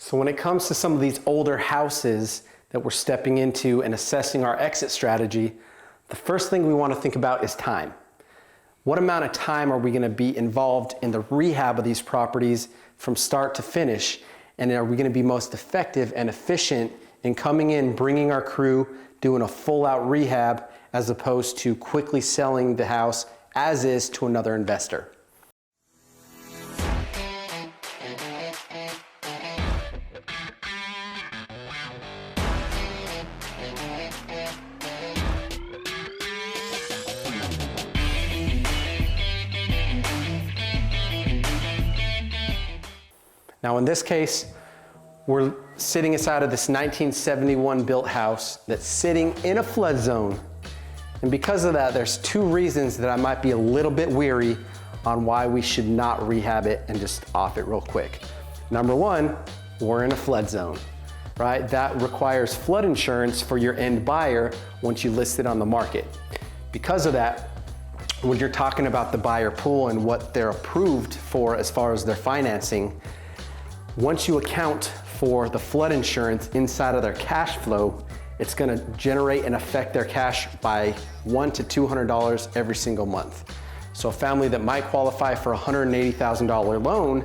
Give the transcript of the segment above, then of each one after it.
So when it comes to some of these older houses that we're stepping into and assessing our exit strategy, the first thing we want to think about is time. What amount of time are we going to be involved in the rehab of these properties from start to finish? And are we going to be most effective and efficient in coming in, bringing our crew, doing a full out rehab, as opposed to quickly selling the house as is to another investor? Now in this case, we're sitting inside of this 1971 built house that's sitting in a flood zone. And because of that, there's two reasons that I might be a little bit weary on why we should not rehab it and just off it real quick. Number one, we're in a flood zone, right? That requires flood insurance for your end buyer once you list it on the market. Because of that, when you're talking about the buyer pool and what they're approved for as far as their financing, once you account for the flood insurance inside of their cash flow, it's gonna generate and affect their cash by $100 to $200 every single month. So a family that might qualify for a $180,000 loan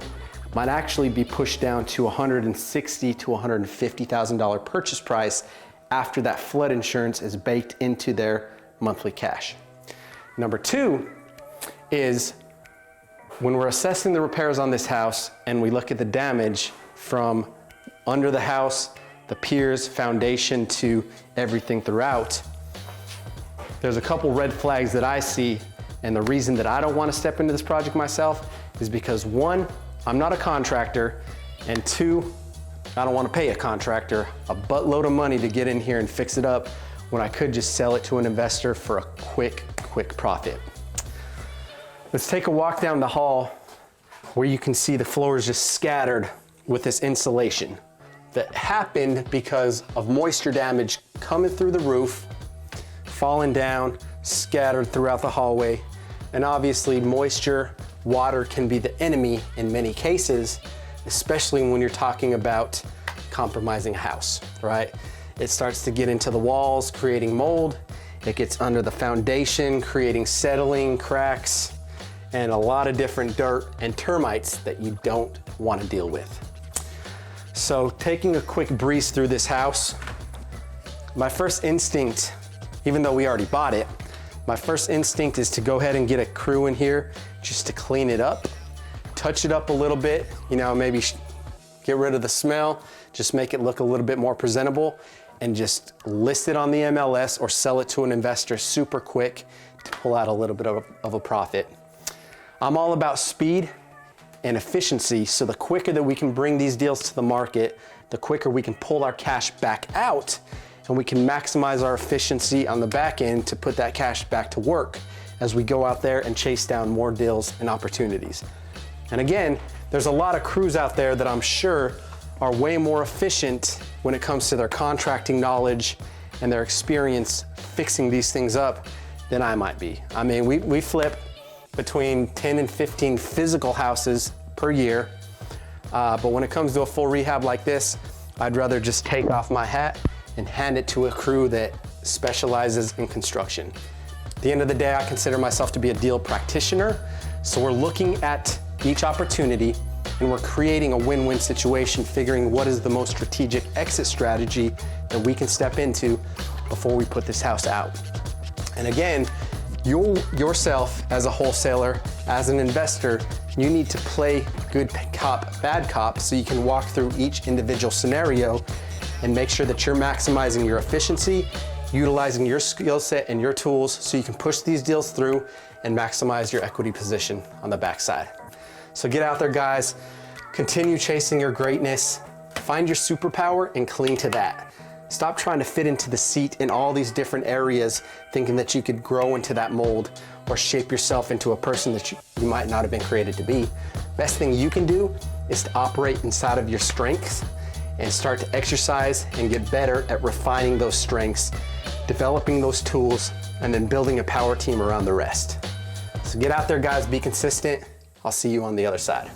might actually be pushed down to $160,000 to $150,000 purchase price after that flood insurance is baked into their monthly cash. Number two is, when we're assessing the repairs on this house and we look at the damage from under the house, the piers, foundation, to everything throughout, there's a couple red flags that I see, and the reason that I don't want to step into this project myself is because one, I'm not a contractor, and two, I don't want to pay a contractor a buttload of money to get in here and fix it up when I could just sell it to an investor for a quick profit. Let's take a walk down the hall where you can see the floor is just scattered with this insulation that happened because of moisture damage coming through the roof, falling down, scattered throughout the hallway. And obviously moisture, water can be the enemy in many cases, especially when you're talking about compromising a house, right? It starts to get into the walls, creating mold. It gets under the foundation, creating settling, cracks, and a lot of different dirt and termites that you don't want to deal with. So taking a quick breeze through this house, my first instinct, even though we already bought it, my first instinct is to go ahead and get a crew in here just to clean it up, touch it up a little bit, you know, maybe get rid of the smell, just make it look a little bit more presentable, and just list it on the MLS or sell it to an investor super quick to pull out a little bit of a profit. I'm all about speed and efficiency, so the quicker that we can bring these deals to the market, the quicker we can pull our cash back out, and we can maximize our efficiency on the back end to put that cash back to work as we go out there and chase down more deals and opportunities. And again, there's a lot of crews out there that I'm sure are way more efficient when it comes to their contracting knowledge and their experience fixing these things up than I might be. I mean, we flip between 10 and 15 physical houses per year. But when it comes to a full rehab like this, I'd rather just take off my hat and hand it to a crew that specializes in construction. At the end of the day, I consider myself to be a deal practitioner. So we're looking at each opportunity and we're creating a win-win situation, figuring what is the most strategic exit strategy that we can step into before we put this house out. And again, yourself as a wholesaler, as an investor, you need to play good cop, bad cop, so you can walk through each individual scenario and make sure that you're maximizing your efficiency, utilizing your skill set and your tools so you can push these deals through and maximize your equity position on the backside. So get out there, guys, continue chasing your greatness, find your superpower and cling to that. Stop trying to fit into the seat in all these different areas, thinking that you could grow into that mold or shape yourself into a person that you might not have been created to be. Best thing you can do is to operate inside of your strengths and start to exercise and get better at refining those strengths, developing those tools, and then building a power team around the rest. So get out there, guys, be consistent. I'll see you on the other side.